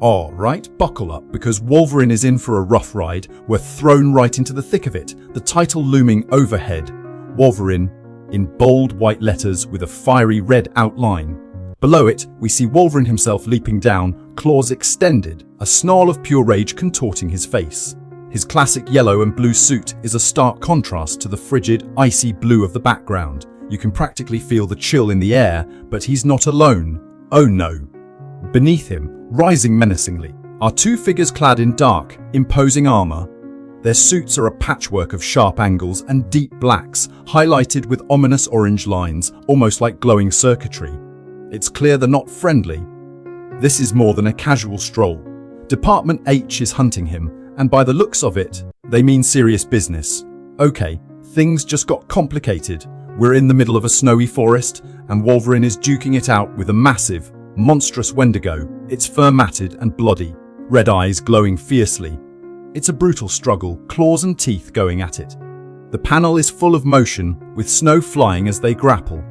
All right, buckle up, because Wolverine is in for a rough ride. We're thrown right into the thick of it. The title looming overhead, Wolverine, in bold white letters with a fiery red outline. Below it, we see Wolverine himself leaping down, claws extended, a snarl of pure rage contorting his face. His classic yellow and blue suit is a stark contrast to the frigid, icy blue of the background. You can practically feel the chill in the air, but he's not alone. Oh no. Beneath him, rising menacingly, are two figures clad in dark, imposing armor. Their suits are a patchwork of sharp angles and deep blacks, highlighted with ominous orange lines, almost like glowing circuitry. It's clear they're not friendly. This is more than a casual stroll. Department H is hunting him, and by the looks of it, they mean serious business. Okay, things just got complicated. We're in the middle of a snowy forest, and Wolverine is duking it out with a massive, monstrous Wendigo. It's fur-matted and bloody, red eyes glowing fiercely. It's a brutal struggle, claws and teeth going at it. The panel is full of motion, with snow flying as they grapple.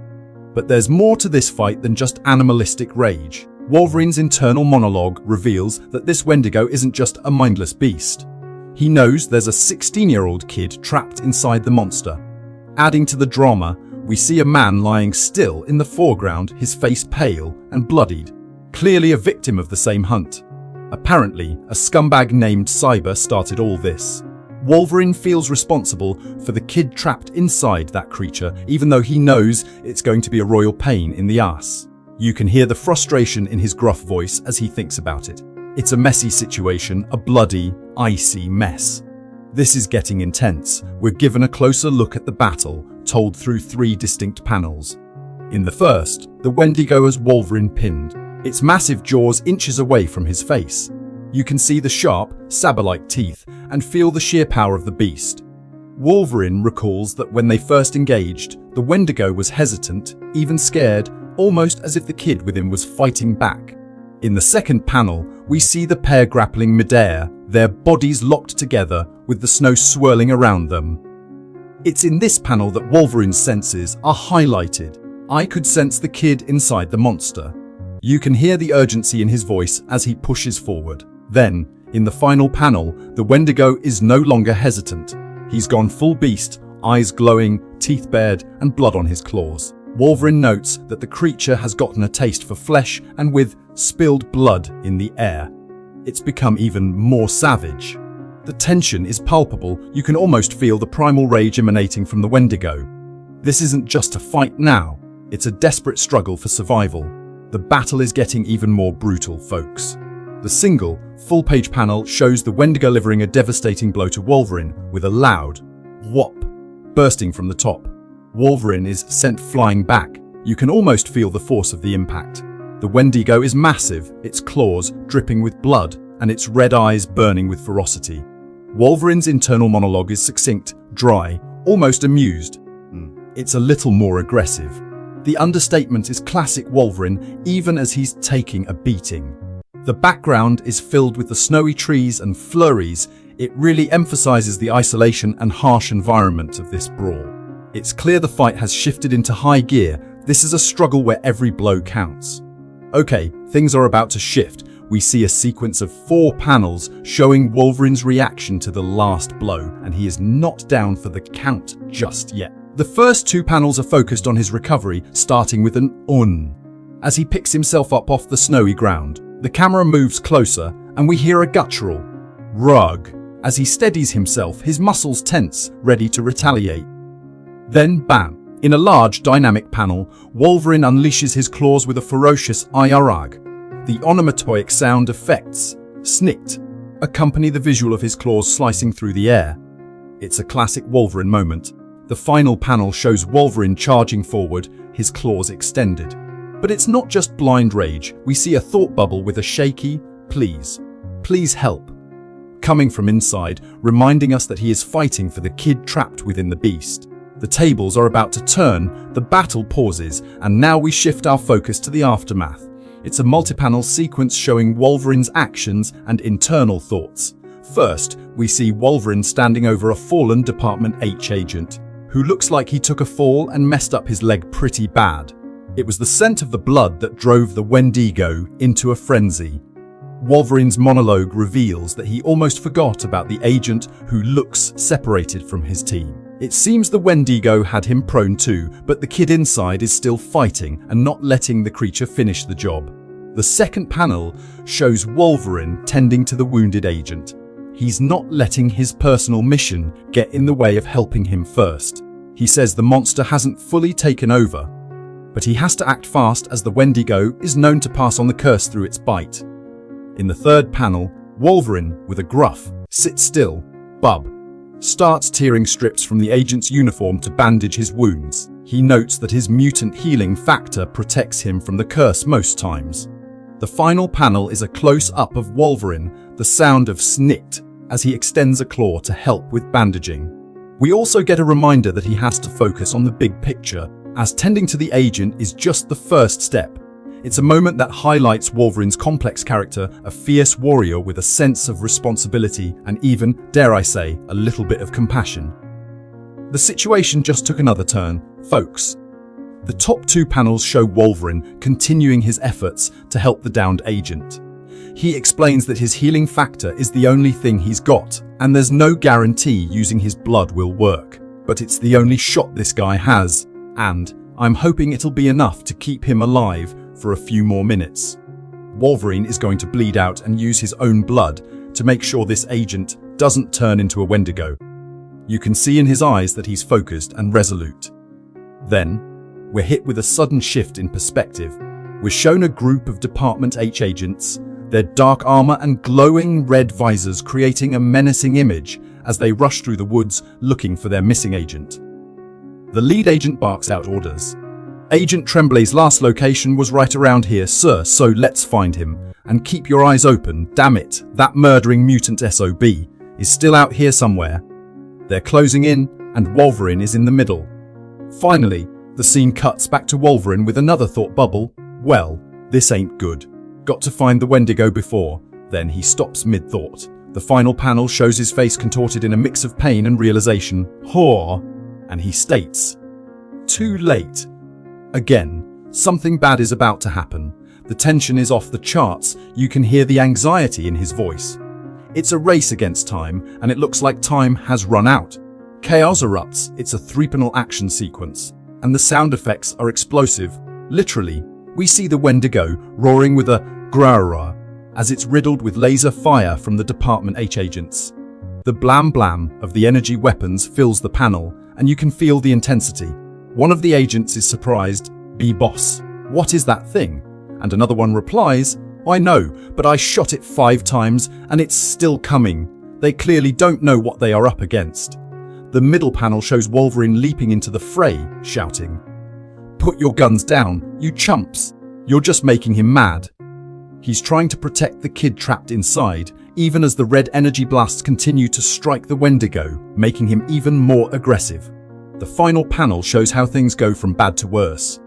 But there's more to this fight than just animalistic rage. Wolverine's internal monologue reveals that this Wendigo isn't just a mindless beast. He knows there's a 16-year-old kid trapped inside the monster. Adding to the drama, we see a man lying still in the foreground, his face pale and bloodied, clearly a victim of the same hunt. Apparently, a scumbag named Cyber started all this. Wolverine feels responsible for the kid trapped inside that creature, even though he knows it's going to be a royal pain in the ass. You can hear the frustration in his gruff voice as he thinks about it. It's a messy situation, a bloody, icy mess. This is getting intense. We're given a closer look at the battle, told through 3 distinct panels. In the first, the Wendigo has Wolverine pinned, its massive jaws inches away from his face. You can see the sharp, saber-like teeth and feel the sheer power of the beast. Wolverine recalls that when they first engaged, the Wendigo was hesitant, even scared, almost as if the kid within was fighting back. In the second panel, we see the pair grappling midair, their bodies locked together with the snow swirling around them. It's in this panel that Wolverine's senses are highlighted. I could sense the kid inside the monster. You can hear the urgency in his voice as he pushes forward. Then, in the final panel, the Wendigo is no longer hesitant. He's gone full beast, eyes glowing, teeth bared, and blood on his claws. Wolverine notes that the creature has gotten a taste for flesh, and with spilled blood in the air, it's become even more savage. The tension is palpable. You can almost feel the primal rage emanating from the Wendigo. This isn't just a fight now, it's a desperate struggle for survival. The battle is getting even more brutal, folks. The single, full-page panel shows the Wendigo delivering a devastating blow to Wolverine with a loud whop bursting from the top. Wolverine is sent flying back. You can almost feel the force of the impact. The Wendigo is massive, its claws dripping with blood and its red eyes burning with ferocity. Wolverine's internal monologue is succinct, dry, almost amused. It's a little more aggressive. The understatement is classic Wolverine, even as he's taking a beating. The background is filled with the snowy trees and flurries. It really emphasizes the isolation and harsh environment of this brawl. It's clear the fight has shifted into high gear. This is a struggle where every blow counts. Okay, things are about to shift. We see a sequence of 4 panels showing Wolverine's reaction to the last blow, and he is not down for the count just yet. The first 2 panels are focused on his recovery, starting with an "un" as he picks himself up off the snowy ground. The camera moves closer, and we hear a guttural "rug" as he steadies himself, his muscles tense, ready to retaliate. Then bam! In a large, dynamic panel, Wolverine unleashes his claws with a ferocious "irag." The onomatopoeic sound effects, snikt, accompany the visual of his claws slicing through the air. It's a classic Wolverine moment. The final panel shows Wolverine charging forward, his claws extended. But it's not just blind rage. We see a thought bubble with a shaky, "Please, please help," coming from inside, reminding us that he is fighting for the kid trapped within the beast. The tables are about to turn, the battle pauses, and now we shift our focus to the aftermath. It's a multi-panel sequence showing Wolverine's actions and internal thoughts. First, we see Wolverine standing over a fallen Department H agent, who looks like he took a fall and messed up his leg pretty bad. It was the scent of the blood that drove the Wendigo into a frenzy. Wolverine's monologue reveals that he almost forgot about the agent who looks separated from his team. It seems the Wendigo had him prone too, but the kid inside is still fighting and not letting the creature finish the job. The second panel shows Wolverine tending to the wounded agent. He's not letting his personal mission get in the way of helping him first. He says the monster hasn't fully taken over, but he has to act fast as the Wendigo is known to pass on the curse through its bite. In the third panel, Wolverine, with a gruff, "Sit still, bub," starts tearing strips from the agent's uniform to bandage his wounds. He notes that his mutant healing factor protects him from the curse most times. The final panel is a close-up of Wolverine, the sound of snicked, as he extends a claw to help with bandaging. We also get a reminder that he has to focus on the big picture, as tending to the agent is just the first step. It's a moment that highlights Wolverine's complex character, a fierce warrior with a sense of responsibility and even, dare I say, a little bit of compassion. The situation just took another turn, folks. The top two panels show Wolverine continuing his efforts to help the downed agent. He explains that his healing factor is the only thing he's got, and there's no guarantee using his blood will work. But it's the only shot this guy has, and I'm hoping it'll be enough to keep him alive for a few more minutes. Wolverine is going to bleed out and use his own blood to make sure this agent doesn't turn into a Wendigo. You can see in his eyes that he's focused and resolute. Then, we're hit with a sudden shift in perspective. We're shown a group of Department H agents, their dark armor and glowing red visors creating a menacing image as they rush through the woods looking for their missing agent. The lead agent barks out orders. "Agent Tremblay's last location was right around here, sir, so let's find him. And keep your eyes open, damn it, that murdering mutant SOB is still out here somewhere." They're closing in, and Wolverine is in the middle. Finally, the scene cuts back to Wolverine with another thought bubble. Well, this ain't good. Got to find the Wendigo before. Then he stops mid-thought. The final panel shows his face contorted in a mix of pain and realization. Whore. And he states, "Too late." Again, something bad is about to happen. The tension is off the charts. You can hear the anxiety in his voice. It's a race against time, and it looks like time has run out. Chaos erupts. It's a three-panel action sequence, and the sound effects are explosive. Literally, we see the Wendigo roaring with a growler as it's riddled with laser fire from the Department H agents. The blam blam of the energy weapons fills the panel, and you can feel the intensity. One of the agents is surprised. "B-boss, what is that thing?" And another one replies, "I know, but I shot it 5 times and it's still coming." They clearly don't know what they are up against. The middle panel shows Wolverine leaping into the fray, shouting, "Put your guns down, you chumps. You're just making him mad." He's trying to protect the kid trapped inside, even as the red energy blasts continue to strike the Wendigo, making him even more aggressive. The final panel shows how things go from bad to worse.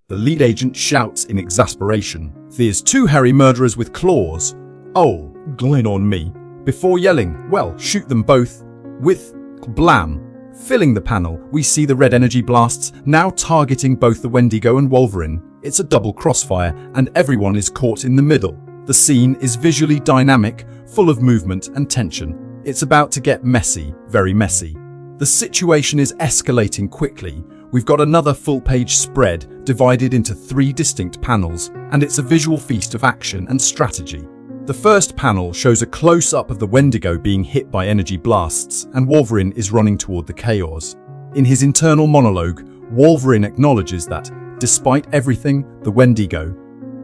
The lead agent shouts in exasperation, "There's 2 hairy murderers with claws. Oh, grin on me," before yelling, "Well, shoot them both," with blam. Filling the panel, we see the red energy blasts now targeting both the Wendigo and Wolverine. It's a double crossfire, and everyone is caught in the middle. The scene is visually dynamic, full of movement and tension. It's about to get messy, very messy. The situation is escalating quickly. We've got another full-page spread divided into 3 distinct panels, and it's a visual feast of action and strategy. The first panel shows a close-up of the Wendigo being hit by energy blasts, and Wolverine is running toward the chaos. In his internal monologue, Wolverine acknowledges that, despite everything, the Wendigo.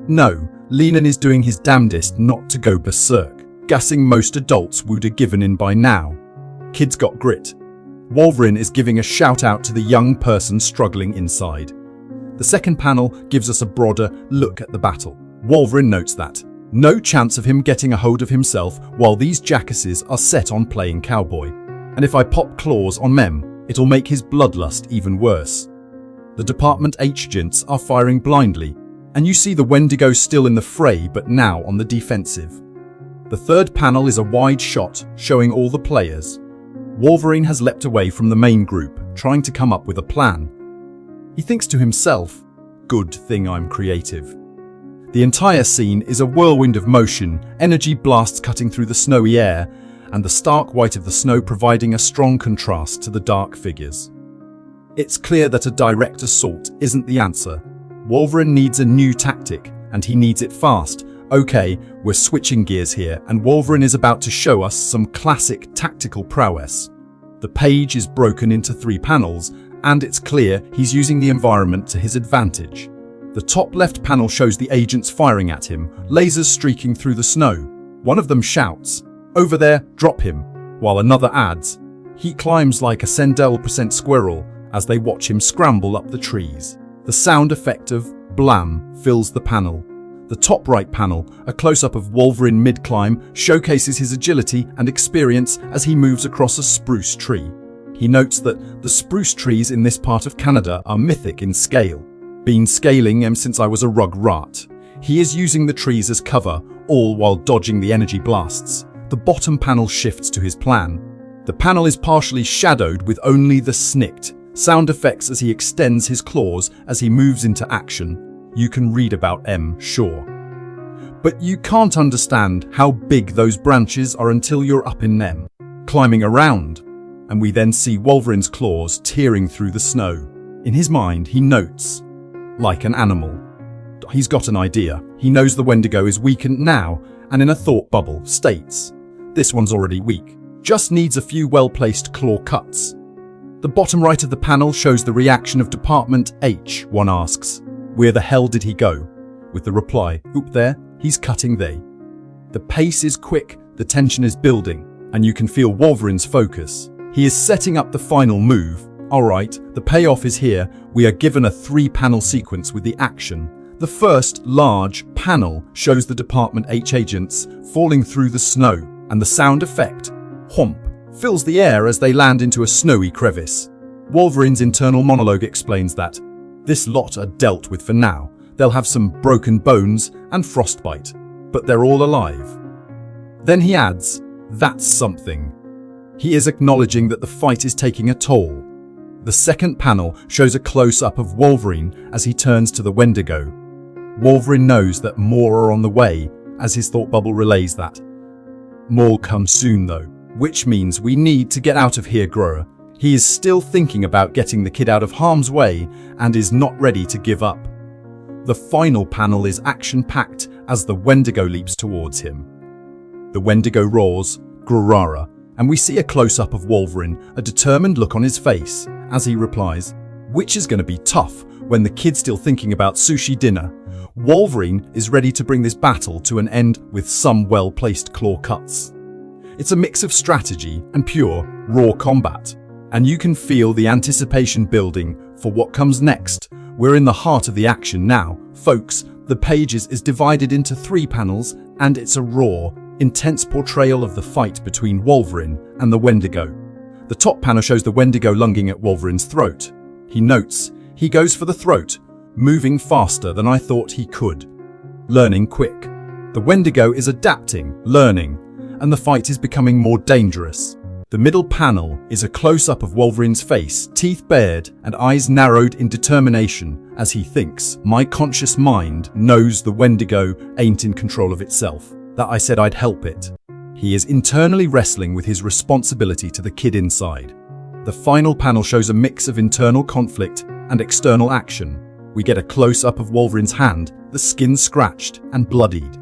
No, Lenin is doing his damnedest not to go berserk, gassing most adults would have given in by now. Kids got grit. Wolverine is giving a shout-out to the young person struggling inside. The second panel gives us a broader look at the battle. Wolverine notes that no chance of him getting a hold of himself while these jackasses are set on playing cowboy. And if I pop claws on Mem, it'll make his bloodlust even worse. The Department H agents are firing blindly, and you see the Wendigo still in the fray but now on the defensive. The third panel is a wide shot showing all the players. Wolverine has leapt away from the main group, trying to come up with a plan. He thinks to himself, "Good thing I'm creative." The entire scene is a whirlwind of motion, energy blasts cutting through the snowy air, and the stark white of the snow providing a strong contrast to the dark figures. It's clear that a direct assault isn't the answer. Wolverine needs a new tactic, and he needs it fast. Okay, we're switching gears here, and Wolverine is about to show us some classic tactical prowess. The page is broken into 3 panels, and it's clear he's using the environment to his advantage. The top left panel shows the agents firing at him, lasers streaking through the snow. One of them shouts, "Over there, drop him," while another adds, "He climbs like a Sendell% squirrel," as they watch him scramble up the trees. The sound effect of blam fills the panel. The top right panel, a close-up of Wolverine mid-climb, showcases his agility and experience as he moves across a spruce tree. He notes that the spruce trees in this part of Canada are mythic in scale. Been scaling them since I was a rug rat. He is using the trees as cover, all while dodging the energy blasts. The bottom panel shifts to his plan. The panel is partially shadowed with only the snicked sound effects as he extends his claws as he moves into action. You can read about M, sure. But you can't understand how big those branches are until you're up in them, climbing around. And we then see Wolverine's claws tearing through the snow. In his mind, he notes, like an animal. He's got an idea. He knows the Wendigo is weakened now, and in a thought bubble, states, "This one's already weak. Just needs a few well-placed claw cuts." The bottom right of the panel shows the reaction of Department H. One asks, "Where the hell did he go?" With the reply, "Oop there, he's cutting they." The pace is quick, the tension is building, and you can feel Wolverine's focus. He is setting up the final move. Alright, the payoff is here. We are given a 3-panel sequence with the action. The first, large, panel shows the Department H agents falling through the snow, and the sound effect, whomp, fills the air as they land into a snowy crevice. Wolverine's internal monologue explains that this lot are dealt with for now. They'll have some broken bones and frostbite, but they're all alive. Then he adds, "That's something." He is acknowledging that the fight is taking a toll. The second panel shows a close-up of Wolverine as he turns to the Wendigo. Wolverine knows that more are on the way, as his thought bubble relays that. More come soon though, which means we need to get out of here, grower. He is still thinking about getting the kid out of harm's way and is not ready to give up. The final panel is action-packed as the Wendigo leaps towards him. The Wendigo roars, "Grurara," and we see a close-up of Wolverine, a determined look on his face, as he replies, "Which is going to be tough when the kid's still thinking about sushi dinner." Wolverine is ready to bring this battle to an end with some well-placed claw cuts. It's a mix of strategy and pure, raw combat, and you can feel the anticipation building for what comes next. We're in the heart of the action now, folks. The page is divided into 3 panels, and it's a raw, intense portrayal of the fight between Wolverine and the Wendigo. The top panel shows the Wendigo lunging at Wolverine's throat. He notes, he goes for the throat, moving faster than I thought he could. Learning quick. The Wendigo is adapting, learning, and the fight is becoming more dangerous. The middle panel is a close-up of Wolverine's face, teeth bared and eyes narrowed in determination as he thinks, "My conscious mind knows the Wendigo ain't in control of itself, that I said I'd help it." He is internally wrestling with his responsibility to the kid inside. The final panel shows a mix of internal conflict and external action. We get a close-up of Wolverine's hand, the skin scratched and bloodied.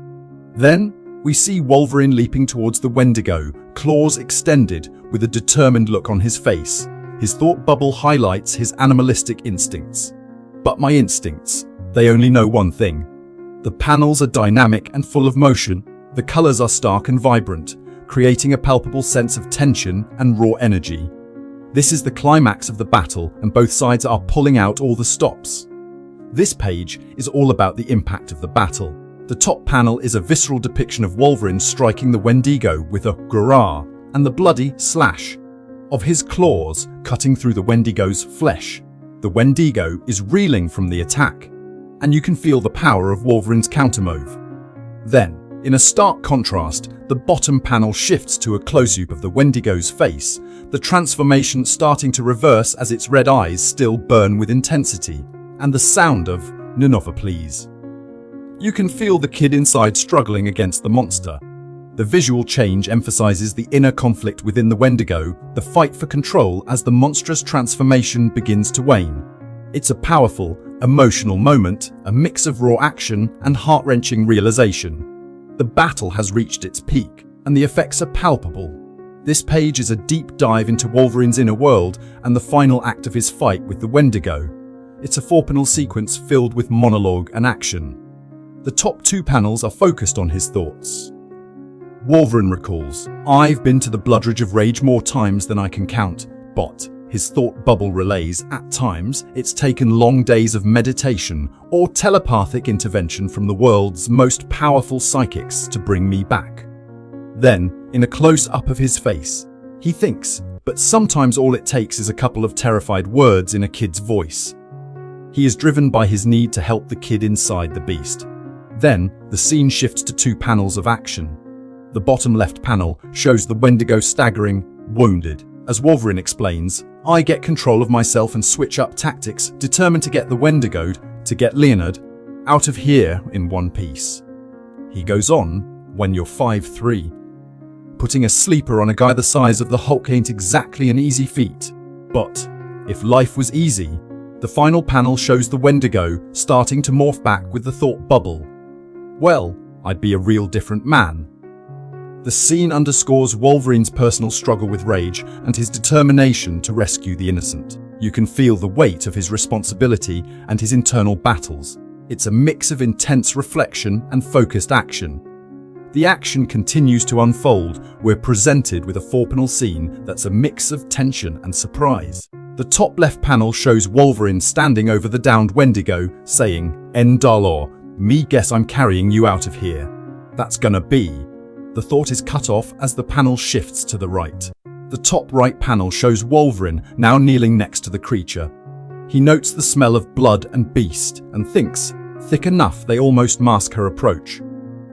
Then, we see Wolverine leaping towards the Wendigo, claws extended, with a determined look on his face. His thought bubble highlights his animalistic instincts. But my instincts, they only know one thing. The panels are dynamic and full of motion. The colors are stark and vibrant, creating a palpable sense of tension and raw energy. This is the climax of the battle, and both sides are pulling out all the stops. This page is all about the impact of the battle. The top panel is a visceral depiction of Wolverine striking the Wendigo with a grrrr, and the bloody slash of his claws cutting through the Wendigo's flesh. The Wendigo is reeling from the attack, and you can feel the power of Wolverine's countermove. Then, in a stark contrast, the bottom panel shifts to a close-up of the Wendigo's face, the transformation starting to reverse as its red eyes still burn with intensity, and the sound of "None of a please." You can feel the kid inside struggling against the monster. The visual change emphasizes the inner conflict within the Wendigo, the fight for control as the monstrous transformation begins to wane. It's a powerful, emotional moment, a mix of raw action and heart-wrenching realization. The battle has reached its peak, and the effects are palpable. This page is a deep dive into Wolverine's inner world and the final act of his fight with the Wendigo. It's a four-panel sequence filled with monologue and action. The top two panels are focused on his thoughts. Wolverine recalls, "I've been to the Bloodridge of Rage more times than I can count," but his thought bubble relays, "At times, it's taken long days of meditation or telepathic intervention from the world's most powerful psychics to bring me back." Then, in a close-up of his face, he thinks, but sometimes all it takes is a couple of terrified words in a kid's voice. He is driven by his need to help the kid inside the beast. Then, the scene shifts to two panels of action. The bottom left panel shows the Wendigo staggering, wounded. As Wolverine explains, "I get control of myself and switch up tactics, determined to get the Wendigo, to get Leonard, out of here in one piece." He goes on, "When you're 5'3", putting a sleeper on a guy the size of the Hulk ain't exactly an easy feat. But if life was easy, the final panel shows the Wendigo starting to morph back with the thought bubble. "Well, I'd be a real different man." The scene underscores Wolverine's personal struggle with rage and his determination to rescue the innocent. You can feel the weight of his responsibility and his internal battles. It's a mix of intense reflection and focused action. The action continues to unfold. We're presented with a four-panel scene that's a mix of tension and surprise. The top left panel shows Wolverine standing over the downed Wendigo, saying, "Endalor, me guess I'm carrying you out of here. That's gonna be." The thought is cut off as the panel shifts to the right. The top right panel shows Wolverine now kneeling next to the creature. He notes the smell of blood and beast and thinks, thick enough they almost mask her approach.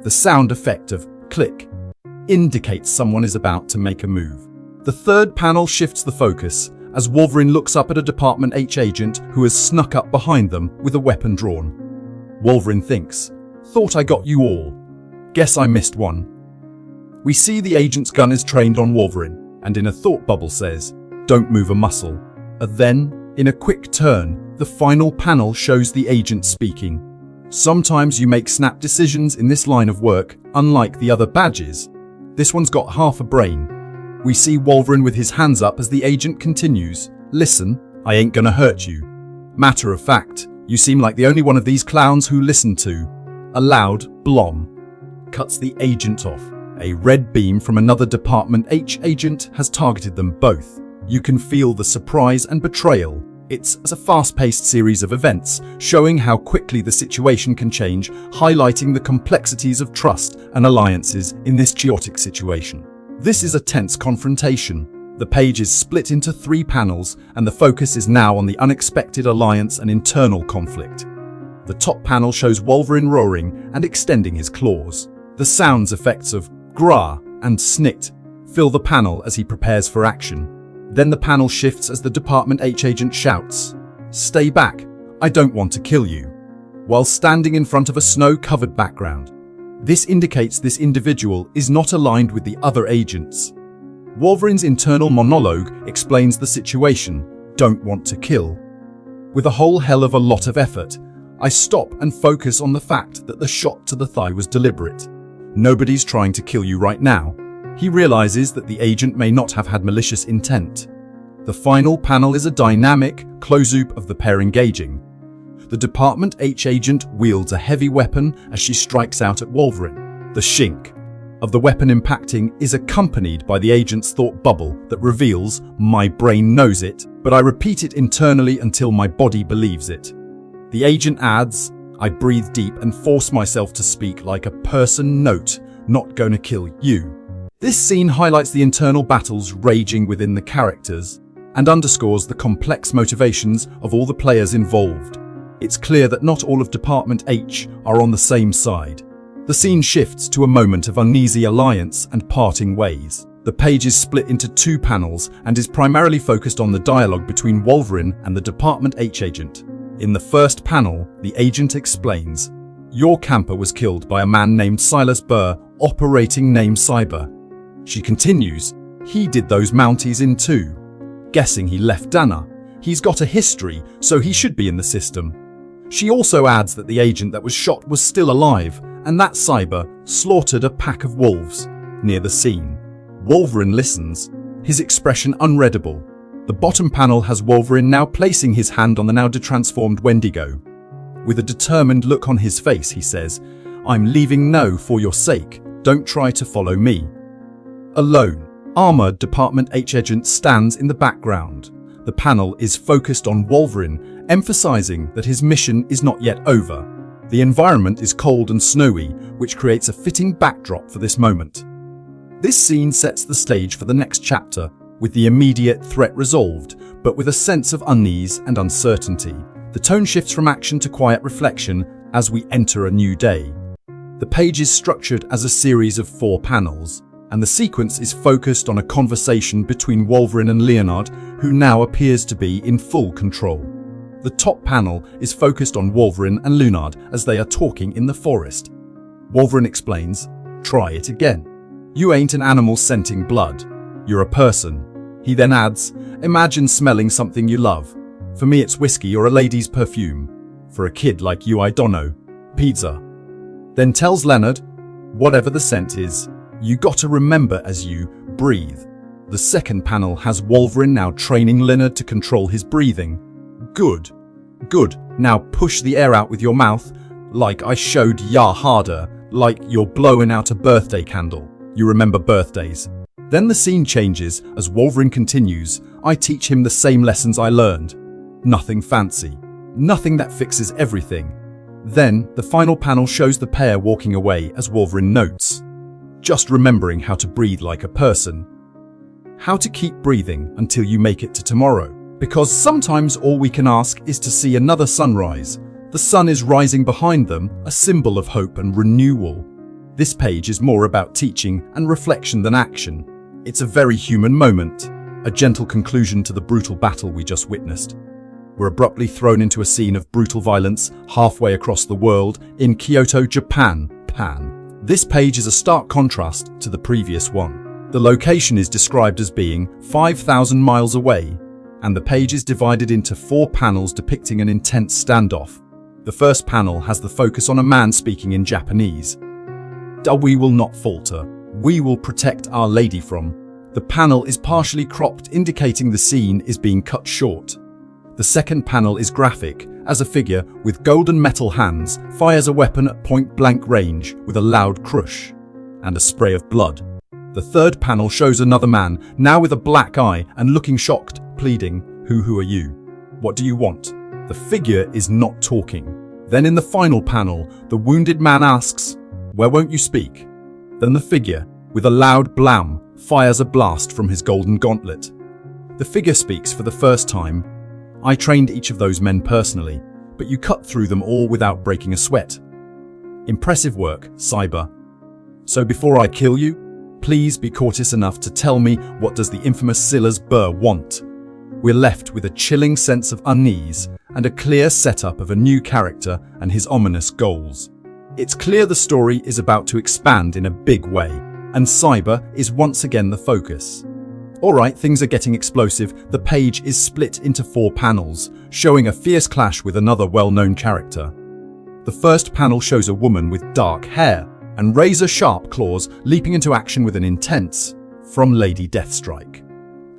The sound effect of click indicates someone is about to make a move. The third panel shifts the focus as Wolverine looks up at a Department H agent who has snuck up behind them with a weapon drawn. Wolverine thinks, "Thought I got you all. Guess I missed one." We see the agent's gun is trained on Wolverine, and in a thought bubble says, "Don't move a muscle." And then, in a quick turn, the final panel shows the agent speaking. "Sometimes you make snap decisions in this line of work, unlike the other badges. This one's got half a brain." We see Wolverine with his hands up as the agent continues, "Listen, I ain't gonna hurt you. Matter of fact, you seem like the only one of these clowns who listen to." A loud blom cuts the agent off. A red beam from another Department H agent has targeted them both. You can feel the surprise and betrayal. It's a fast-paced series of events, showing how quickly the situation can change, highlighting the complexities of trust and alliances in this chaotic situation. This is a tense confrontation. The page is split into three panels, and the focus is now on the unexpected alliance and internal conflict. The top panel shows Wolverine roaring and extending his claws. The sounds effects of gra and snikt fill the panel as he prepares for action. Then the panel shifts as the Department H agent shouts, "Stay back, I don't want to kill you," while standing in front of a snow-covered background. This indicates this individual is not aligned with the other agents. Wolverine's internal monologue explains the situation, "Don't want to kill." With a whole hell of a lot of effort, I stop and focus on the fact that the shot to the thigh was deliberate. Nobody's trying to kill you right now. He realizes that the agent may not have had malicious intent. The final panel is a dynamic close-up of the pair engaging. The Department H agent wields a heavy weapon as she strikes out at Wolverine. The shink of the weapon impacting is accompanied by the agent's thought bubble that reveals, "My brain knows it, but I repeat it internally until my body believes it." The agent adds, "I breathe deep and force myself to speak like a person, note, not gonna kill you." This scene highlights the internal battles raging within the characters and underscores the complex motivations of all the players involved. It's clear that not all of Department H are on the same side. The scene shifts to a moment of uneasy alliance and parting ways. The page is split into two panels and is primarily focused on the dialogue between Wolverine and the Department H agent. In the first panel, the agent explains, Your camper was killed by a man named Silas Burr, operating name Cyber. She continues, he did those Mounties in too. Guessing he left Dana. He's got a history, so he should be in the system. She also adds that the agent that was shot was still alive, and that Cyber slaughtered a pack of wolves near the scene. Wolverine listens, his expression unreadable. The bottom panel has Wolverine now placing his hand on the now transformed Wendigo. With a determined look on his face, he says, I'm leaving now for your sake. Don't try to follow me. Alone, armored Department H agent stands in the background. The panel is focused on Wolverine, emphasizing that his mission is not yet over. The environment is cold and snowy, which creates a fitting backdrop for this moment. This scene sets the stage for the next chapter, with the immediate threat resolved, but with a sense of unease and uncertainty. The tone shifts from action to quiet reflection as we enter a new day. The page is structured as a series of 4 panels, and the sequence is focused on a conversation between Wolverine and Leonard, who now appears to be in full control. The top panel is focused on Wolverine and Leonard as they are talking in the forest. Wolverine explains, try it again. You ain't an animal scenting blood. You're a person. He then adds, imagine smelling something you love. For me it's whiskey or a lady's perfume. For a kid like you I dunno. Pizza. Then tells Leonard, whatever the scent is, you gotta remember as you breathe. The second panel has Wolverine now training Leonard to control his breathing. Good. Good. Now push the air out with your mouth, like I showed ya harder, like you're blowing out a birthday candle. You remember birthdays. Then the scene changes as Wolverine continues, I teach him the same lessons I learned. Nothing fancy. Nothing that fixes everything. Then, the final panel shows the pair walking away as Wolverine notes, just remembering how to breathe like a person. How to keep breathing until you make it to tomorrow. Because sometimes all we can ask is to see another sunrise. The sun is rising behind them, a symbol of hope and renewal. This page is more about teaching and reflection than action. It's a very human moment, a gentle conclusion to the brutal battle we just witnessed. We're abruptly thrown into a scene of brutal violence halfway across the world in Kyoto, Japan. This page is a stark contrast to the previous one. The location is described as being 5,000 miles away, and the page is divided into 4 panels depicting an intense standoff. The first panel has the focus on a man speaking in Japanese. We will not falter. We will protect Our Lady from. The panel is partially cropped, indicating the scene is being cut short. The second panel is graphic, as a figure with golden metal hands fires a weapon at point-blank range with a loud crush and a spray of blood. The third panel shows another man, now with a black eye and looking shocked, pleading, Who are you? What do you want? The figure is not talking. Then in the final panel, the wounded man asks, Where won't you speak? Then the figure, with a loud blam, fires a blast from his golden gauntlet. The figure speaks for the first time. I trained each of those men personally, but you cut through them all without breaking a sweat. Impressive work, Cyber. So before I kill you, please be courteous enough to tell me, what does the infamous Silas Burr want? We're left with a chilling sense of unease and a clear setup of a new character and his ominous goals. It's clear the story is about to expand in a big way, and Cyber is once again the focus. Alright, things are getting explosive. The page is split into 4 panels, showing a fierce clash with another well-known character. The first panel shows a woman with dark hair and razor-sharp claws leaping into action with an intense, from Lady Deathstrike.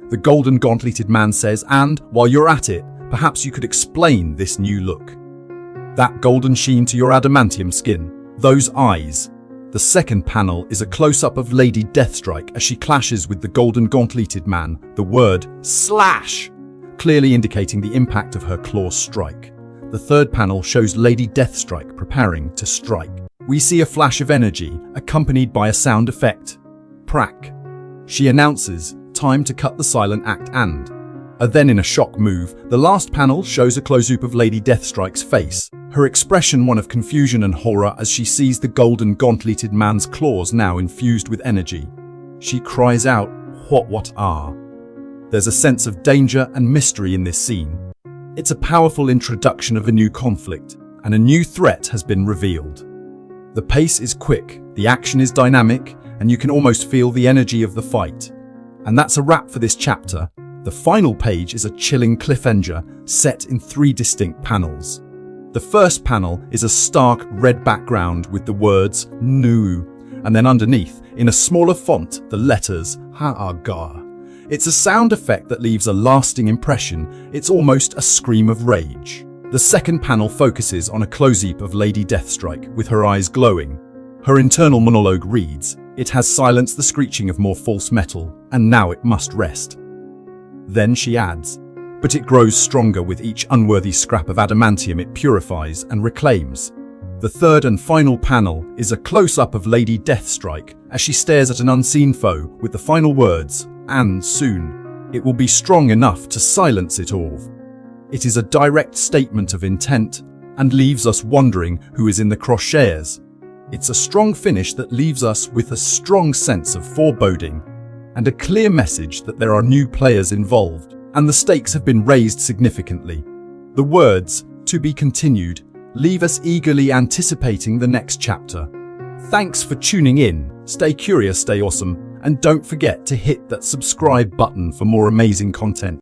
The golden gauntleted man says, and, while you're at it, perhaps you could explain this new look. That golden sheen to your adamantium skin, those eyes. The second panel is a close-up of Lady Deathstrike as she clashes with the golden gauntleted man, the word slash, clearly indicating the impact of her claw strike. The third panel shows Lady Deathstrike preparing to strike. We see a flash of energy, accompanied by a sound effect. Prack. She announces, time to cut the silent act and. Then in a shock move, the last panel shows a close-up of Lady Deathstrike's face, her expression one of confusion and horror as she sees the golden gauntleted man's claws now infused with energy. She cries out, what are? There's a sense of danger and mystery in this scene. It's a powerful introduction of a new conflict, and a new threat has been revealed. The pace is quick, the action is dynamic, and you can almost feel the energy of the fight. And that's a wrap for this chapter. The final page is a chilling cliffhanger set in 3 distinct panels. The first panel is a stark red background with the words "Nu," and then underneath, in a smaller font, the letters "Ha-Gar." It's a sound effect that leaves a lasting impression. It's almost a scream of rage. The second panel focuses on a close-up of Lady Deathstrike with her eyes glowing. Her internal monologue reads, "It has silenced the screeching of more false metal, and now it must rest." Then she adds, "But it grows stronger with each unworthy scrap of adamantium it purifies and reclaims." The third and final panel is a close-up of Lady Deathstrike as she stares at an unseen foe with the final words, "And soon, it will be strong enough to silence it all." It is a direct statement of intent and leaves us wondering who is in the crosshairs. It's a strong finish that leaves us with a strong sense of foreboding and a clear message that there are new players involved and the stakes have been raised significantly. The words, "To be continued," leave us eagerly anticipating the next chapter. Thanks for tuning in. Stay curious, stay awesome, and don't forget to hit that subscribe button for more amazing content.